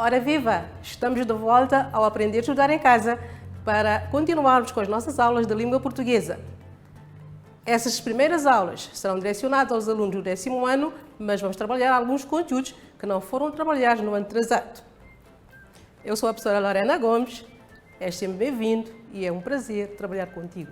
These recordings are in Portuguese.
Ora viva! Estamos de volta ao Aprender a Estudar em Casa para continuarmos com as nossas aulas de língua portuguesa. Essas primeiras aulas serão direcionadas aos alunos do 10º ano, mas vamos trabalhar alguns conteúdos que não foram trabalhados no ano atrasado. Eu sou a professora Lorena Gomes, és sempre bem-vindo e é um prazer trabalhar contigo.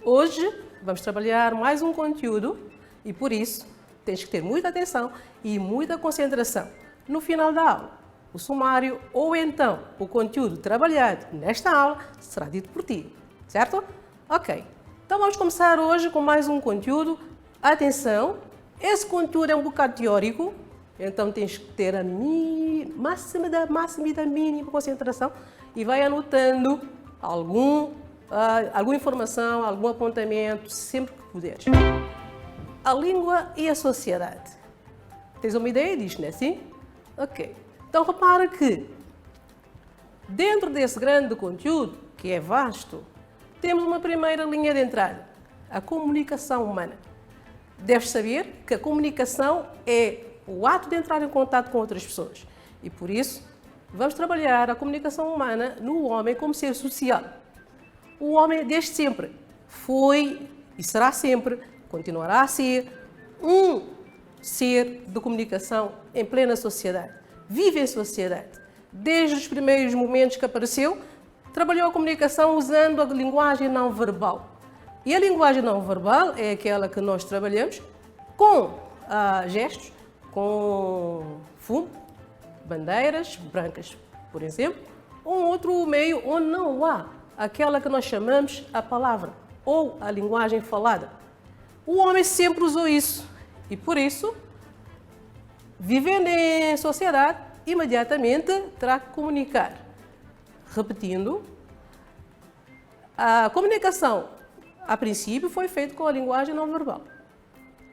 Hoje vamos trabalhar mais um conteúdo e por isso tens que ter muita atenção e muita concentração. No final da aula, o sumário ou então o conteúdo trabalhado nesta aula será dito por ti, certo? Ok, então vamos começar hoje com mais um conteúdo. Atenção, esse conteúdo é um bocado teórico, então tens que ter a máxima e da mínima concentração e vai anotando alguma informação, algum apontamento, sempre que puderes. A língua e a sociedade. Tens uma ideia disto, não é assim? Ok. Então repara que dentro desse grande conteúdo, que é vasto, temos uma primeira linha de entrada, a comunicação humana. Deves saber que a comunicação é o ato de entrar em contato com outras pessoas e por isso vamos trabalhar a comunicação humana no homem como ser social. O homem desde sempre foi e será sempre, continuará a ser, um ser de comunicação em plena sociedade. Vive em sociedade. Desde os primeiros momentos que apareceu, trabalhou a comunicação usando a linguagem não verbal. E a linguagem não verbal é aquela que nós trabalhamos com gestos, com fumo, bandeiras brancas, por exemplo, ou um outro meio onde não há aquela que nós chamamos a palavra ou a linguagem falada. O homem sempre usou isso e, por isso, vivendo em sociedade, imediatamente terá que comunicar. Repetindo, a comunicação, a princípio, foi feita com a linguagem não verbal,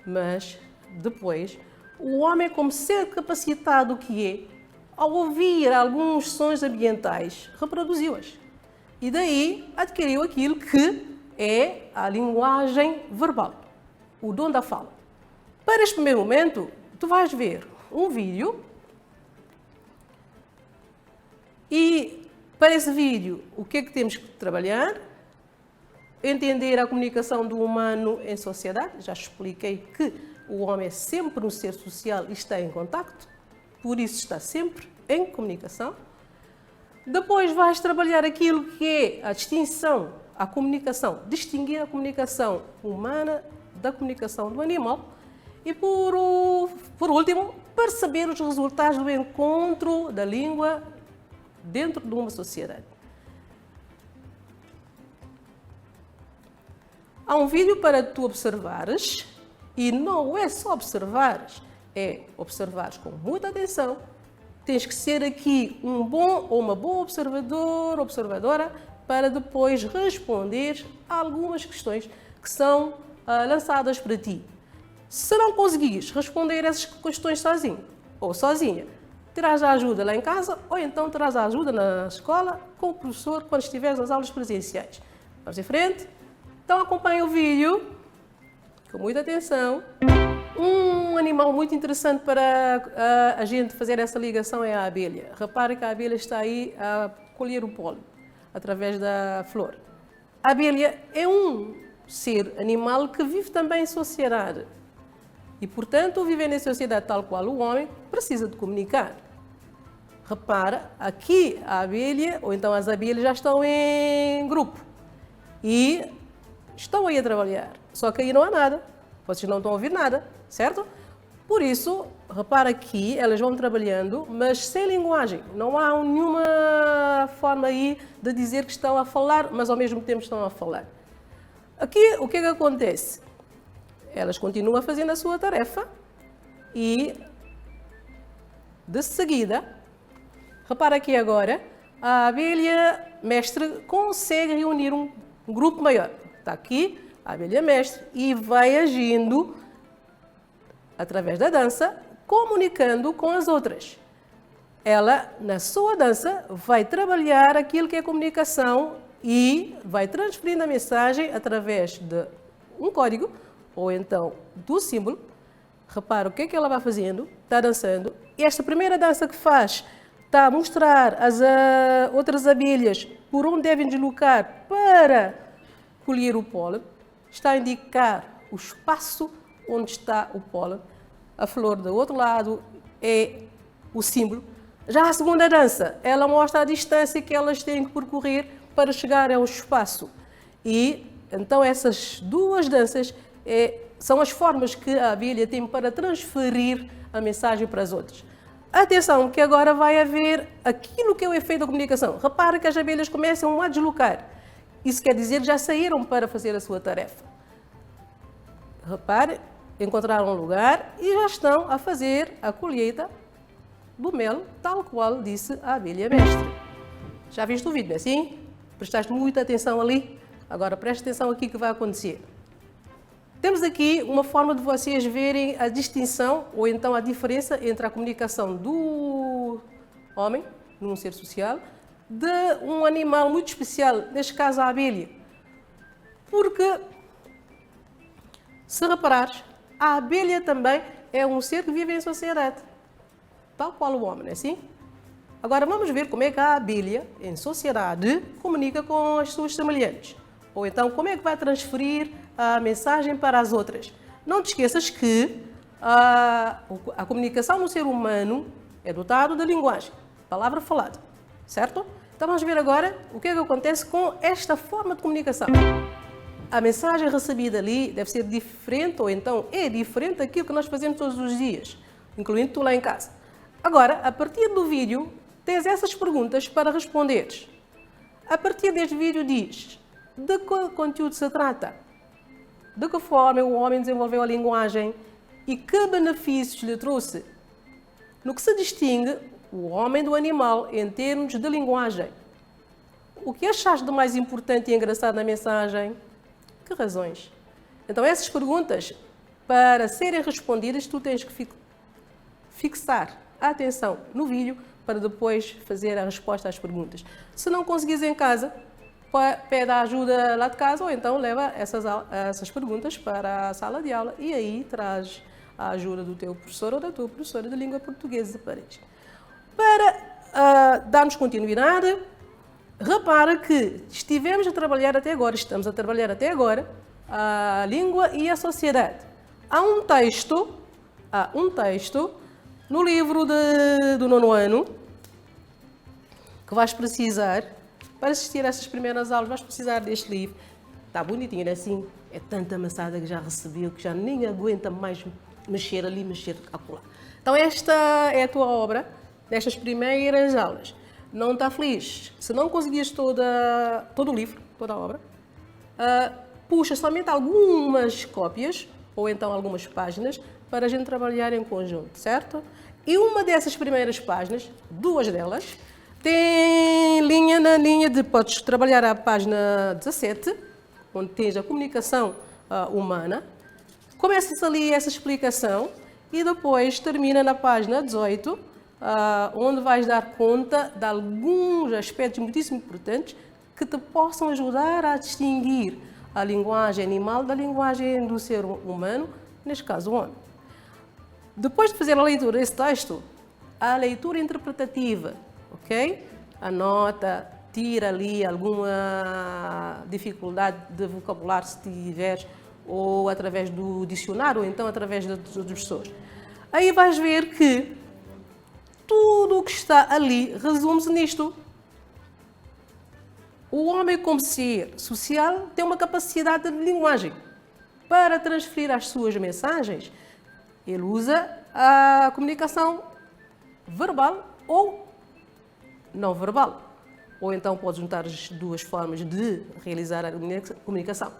mas depois, o homem, como ser capacitado que é, ao ouvir alguns sons ambientais, reproduziu-as. E daí adquiriu aquilo que é a linguagem verbal, o dom da fala. Para este primeiro momento, tu vais ver um vídeo e para esse vídeo o que é que temos que trabalhar? Entender a comunicação do humano em sociedade. Já expliquei que o homem é sempre um ser social e está em contacto, por isso está sempre em comunicação. Depois vais trabalhar aquilo que é a distinção, a comunicação, distinguir a comunicação humana da comunicação do animal. E por último, perceber os resultados do encontro da língua dentro de uma sociedade. Há um vídeo para tu observares e não é só observares, é observares com muita atenção. Tens que ser aqui um bom ou uma boa observador, observadora, para depois responder a algumas questões que são lançadas para ti. Se não conseguires responder essas questões sozinho ou sozinha, terás a ajuda lá em casa ou então terás a ajuda na escola com o professor quando estiveres nas aulas presenciais. Vamos em frente? Então acompanha o vídeo com muita atenção. Um animal muito interessante para a gente fazer essa ligação é a abelha. Repare que a abelha está aí a colher o pólen através da flor. A abelha é um ser animal que vive também em sociedade. E, portanto, vivendo em sociedade tal qual o homem, precisa de comunicar. Repara, aqui a abelha, ou então as abelhas já estão em grupo. E estão aí a trabalhar. Só que aí não há nada. Vocês não estão a ouvir nada, certo? Por isso, repara aqui, elas vão trabalhando, mas sem linguagem. Não há nenhuma forma aí de dizer que estão a falar, mas ao mesmo tempo estão a falar. Aqui, o que é que acontece? Elas continuam fazendo a sua tarefa e, de seguida, repara aqui agora, a abelha mestre consegue reunir um grupo maior. Está aqui a abelha mestre e vai agindo através da dança, comunicando com as outras. Ela, na sua dança, vai trabalhar aquilo que é comunicação e vai transferindo a mensagem através de um código ou então do símbolo. Repara o que é que ela vai fazendo, está dançando. E esta primeira dança que faz está a mostrar as outras abelhas por onde devem deslocar para colher o pólen, está a indicar o espaço onde está o pólen. A flor do outro lado é o símbolo. Já a segunda dança, ela mostra a distância que elas têm que percorrer para chegar ao espaço. E então essas duas danças são as formas que a abelha tem para transferir a mensagem para as outras. Atenção, que agora vai haver aquilo que é o efeito da comunicação. Repare que as abelhas começam a deslocar. Isso quer dizer que já saíram para fazer a sua tarefa. Repare, encontraram um lugar e já estão a fazer a colheita do mel, tal qual disse a abelha mestre. Já viste o vídeo, não é assim? Prestaste muita atenção ali? Agora preste atenção aqui que vai acontecer. Temos aqui uma forma de vocês verem a distinção ou então a diferença entre a comunicação do homem, num ser social, de um animal muito especial, neste caso a abelha. Porque, se reparares, a abelha também é um ser que vive em sociedade, tal qual o homem, não é assim? Agora vamos ver como é que a abelha, em sociedade, comunica com as suas semelhantes. Ou então, como é que vai transferir a mensagem para as outras. Não te esqueças que a comunicação no ser humano é dotado de linguagem, palavra falada, certo? Então vamos ver agora o que é que acontece com esta forma de comunicação. A mensagem recebida ali deve ser diferente, ou então é diferente daquilo que nós fazemos todos os dias, incluindo tu lá em casa. Agora, a partir do vídeo, tens essas perguntas para responderes. A partir deste vídeo diz de que conteúdo se trata, de que forma o homem desenvolveu a linguagem e que benefícios lhe trouxe. No que se distingue o homem do animal em termos de linguagem. O que achaste de mais importante e engraçado na mensagem? Que razões? Então essas perguntas, para serem respondidas, tu tens que fixar a atenção no vídeo para depois fazer a resposta às perguntas. Se não conseguires em casa, pede a ajuda lá de casa ou então leva essas perguntas para a sala de aula e aí traz a ajuda do teu professor ou da tua professora de língua portuguesa para eles. Para darmos continuidade, repara que estamos a trabalhar até agora a língua e a sociedade. Há um texto no livro do nono ano que vais precisar. Para assistir a essas primeiras aulas, vais precisar deste livro. Está bonitinho, não é assim? É tanta amassada que já recebeu, que já nem aguenta mais mexer ali, mexer acolá. Então esta é a tua obra, destas primeiras aulas. Não está feliz? Se não conseguires todo o livro, toda a obra, puxa somente algumas cópias, ou então algumas páginas, para a gente trabalhar em conjunto, certo? E uma dessas primeiras páginas, duas delas, tem na linha de, podes trabalhar a página 17, onde tens a comunicação humana. Começas ali essa explicação e depois termina na página 18, onde vais dar conta de alguns aspectos muitíssimo importantes que te possam ajudar a distinguir a linguagem animal da linguagem do ser humano, neste caso o homem. Depois de fazer a leitura desse texto, a leitura interpretativa. Ok? Anota, tira ali alguma dificuldade de vocabulário se tiveres, ou através do dicionário, ou então através das outras pessoas. Aí vais ver que tudo o que está ali resume-se nisto. O homem, como ser social, tem uma capacidade de linguagem. Para transferir as suas mensagens, ele usa a comunicação verbal ou não verbal. Ou então pode juntar as duas formas de realizar a comunicação.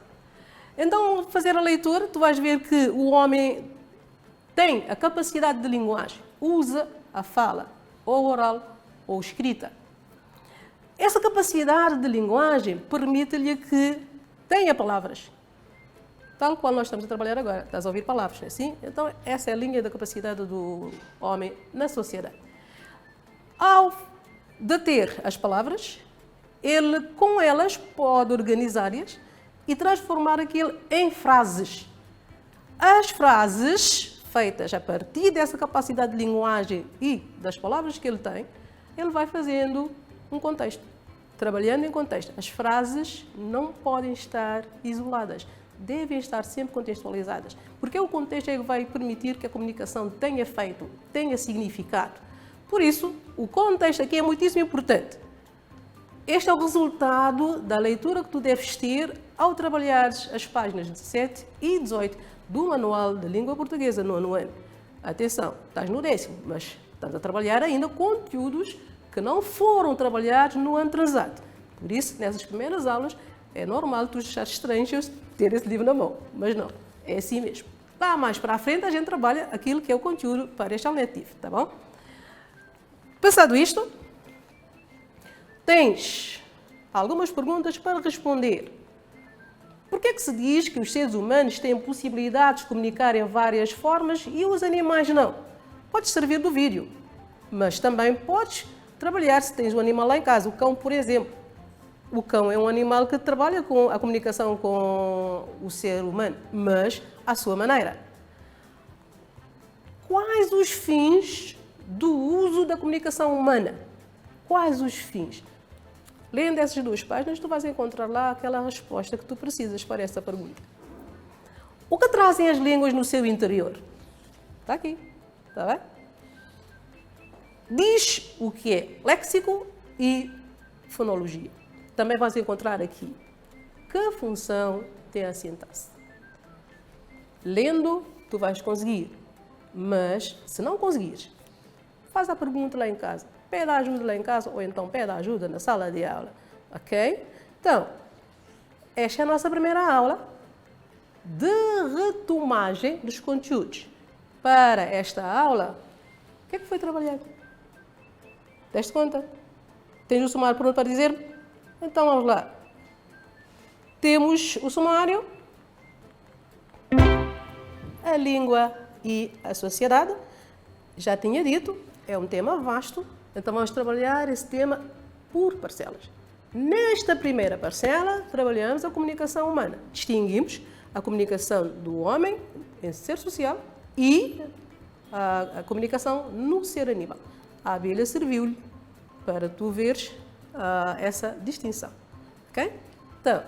Então, ao fazer a leitura, tu vais ver que o homem tem a capacidade de linguagem, usa a fala, ou oral ou escrita. Essa capacidade de linguagem permite-lhe que tenha palavras, tal qual nós estamos a trabalhar agora. Estás a ouvir palavras, não é assim? Então, essa é a linha da capacidade do homem na sociedade. Ao deter as palavras, ele com elas pode organizar-as e transformar aquilo em frases. As frases feitas a partir dessa capacidade de linguagem e das palavras que ele tem, ele vai fazendo um contexto, trabalhando em contexto. As frases não podem estar isoladas, devem estar sempre contextualizadas, porque o contexto é que vai permitir que a comunicação tenha efeito, tenha significado. Por isso, o contexto aqui é muitíssimo importante. Este é o resultado da leitura que tu deves ter ao trabalhares as páginas 17 e 18 do Manual de Língua Portuguesa no nono ano. Atenção, estás no 10º, mas estás a trabalhar ainda conteúdos que não foram trabalhados no ano transato. Por isso, nessas primeiras aulas, é normal tu achares estranho ter esse livro na mão, mas não, é assim mesmo. Lá mais para a frente a gente trabalha aquilo que é o conteúdo para este ano letivo, tá bom? Passado isto, tens algumas perguntas para responder. Por que é que se diz que os seres humanos têm possibilidade de comunicar em várias formas e os animais não? Podes servir do vídeo, mas também podes trabalhar se tens um animal lá em casa, o cão, por exemplo. O cão é um animal que trabalha com a comunicação com o ser humano, mas à sua maneira. Quais os fins do uso da comunicação humana? Quais os fins? Lendo essas duas páginas, tu vais encontrar lá aquela resposta que tu precisas para essa pergunta. O que trazem as línguas no seu interior? Está aqui, está bem? Diz o que é léxico e fonologia. Também vais encontrar aqui que função tem a sintaxe. Lendo, tu vais conseguir, mas se não conseguires, faz a pergunta lá em casa, pede ajuda lá em casa ou então pede ajuda na sala de aula, ok? Então, esta é a nossa primeira aula de retomagem dos conteúdos. Para esta aula, o que é que foi trabalhado? Deste conta? Tens o sumário pronto para dizer? Então vamos lá. Temos o sumário, a língua e a sociedade. Já tinha dito, é um tema vasto, então vamos trabalhar esse tema por parcelas. Nesta primeira parcela, trabalhamos a comunicação humana. Distinguimos a comunicação do homem em ser social e a comunicação no ser animal. A abelha serviu-lhe para tu veres essa distinção, ok? Então,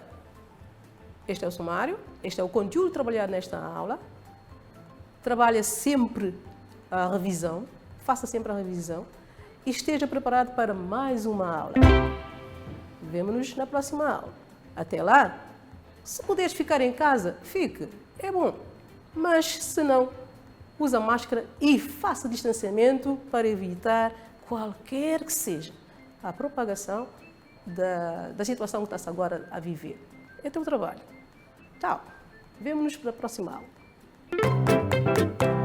este é o sumário, este é o conteúdo trabalhado nesta aula. Trabalha sempre a revisão, faça sempre a revisão e esteja preparado para mais uma aula. Vemo-nos na próxima aula. Até lá, se puderes ficar em casa, fique, é bom. Mas se não, usa máscara e faça distanciamento para evitar qualquer que seja a propagação da situação que está agora a viver. É teu trabalho. Tchau. Vemo-nos para a próxima aula.